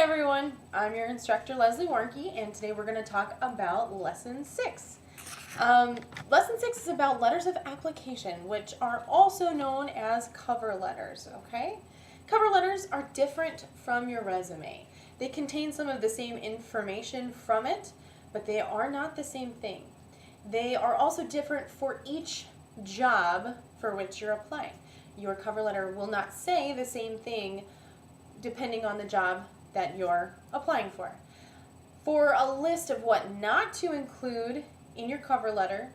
everyone, I'm your instructor Leslie Warnke, and today we're going to talk about Lesson 6. Lesson 6 is about letters of application, which are also known as cover letters, okay? Cover letters are different from your resume. They contain some of the same information from it, but they are not the same thing. They are also different for each job for which you're applying. Your cover letter will not say the same thing depending on the job that you're applying for. For a list of what not to include in your cover letter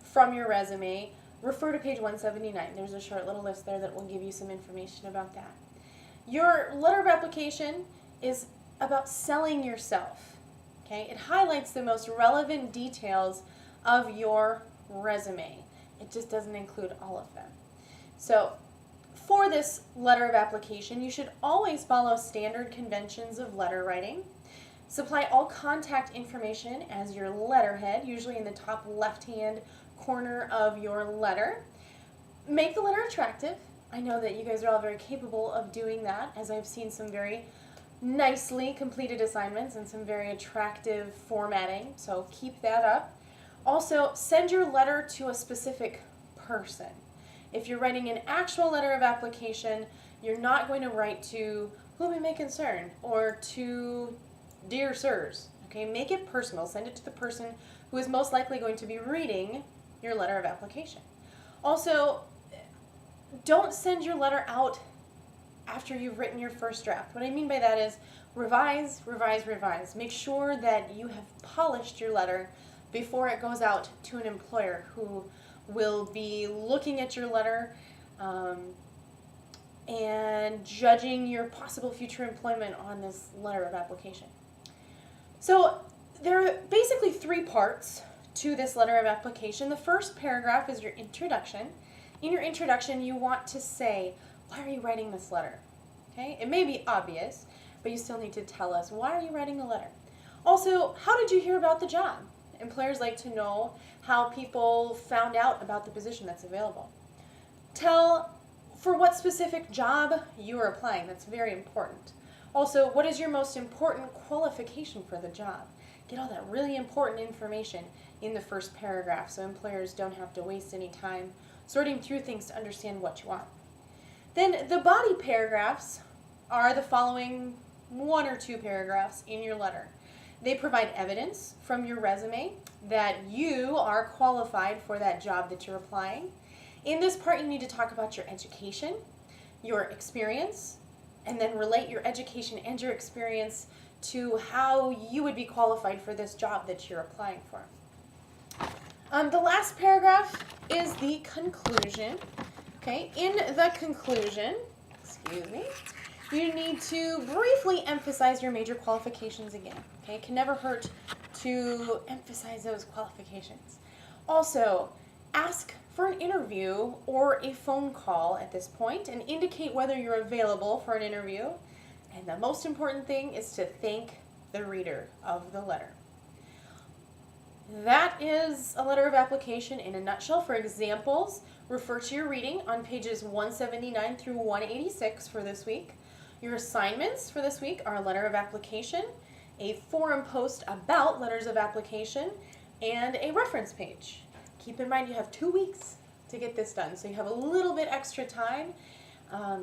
from your resume, refer to page 179. There's a short little list there that will give you some information about that. Your letter of application is about selling yourself. Okay? It highlights the most relevant details of your resume. It just doesn't include all of them. So, for this letter of application, you should always follow standard conventions of letter writing. Supply all contact information as your letterhead, usually in the top left-hand corner of your letter. Make the letter attractive. I know that you guys are all very capable of doing that, as I've seen some very nicely completed assignments and some very attractive formatting, so keep that up. Also, send your letter to a specific person. If you're writing an actual letter of application, you're not going to write to whom it may concern or to dear sirs. Okay, make it personal. Send it to the person who is most likely going to be reading your letter of application. Also, don't send your letter out after you've written your first draft. What I mean by that is revise, revise, revise. Make sure that you have polished your letter before it goes out to an employer who will be looking at your letter and judging your possible future employment on this letter of application. So there are basically three parts to this letter of application. The first paragraph is your introduction. In your introduction, you want to say, why are you writing this letter? Okay? It may be obvious, but you still need to tell us, why are you writing the letter? Also, how did you hear about the job? Employers like to know how people found out about the position that's available. Tell for what specific job you are applying. That's very important. Also, what is your most important qualification for the job? Get all that really important information in the first paragraph so employers don't have to waste any time sorting through things to understand what you want. Then the body paragraphs are the following one or two paragraphs in your letter. They provide evidence from your resume that you are qualified for that job that you're applying. In this part, you need to talk about your education, your experience, and then relate your education and your experience to how you would be qualified for this job that you're applying for. The last paragraph is the conclusion. Okay, in the conclusion, you need to briefly emphasize your major qualifications again. Okay, it can never hurt to emphasize those qualifications. Also, ask for an interview or a phone call at this point and indicate whether you're available for an interview. And the most important thing is to thank the reader of the letter. That is a letter of application in a nutshell. For examples, refer to your reading on pages 179 through 186 for this week. Your assignments for this week are a letter of application, a forum post about letters of application, and a reference page. Keep in mind you have 2 weeks to get this done, so you have a little bit extra time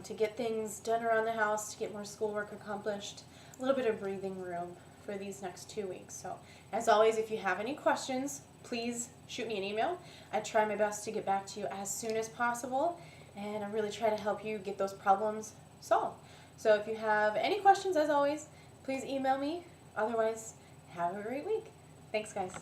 to get things done around the house, to get more schoolwork accomplished, a little bit of breathing room for these next 2 weeks. So, as always, if you have any questions, please shoot me an email. I try my best to get back to you as soon as possible, and I really try to help you get those problems solved. So if you have any questions, as always, please email me. Otherwise, have a great week. Thanks, guys.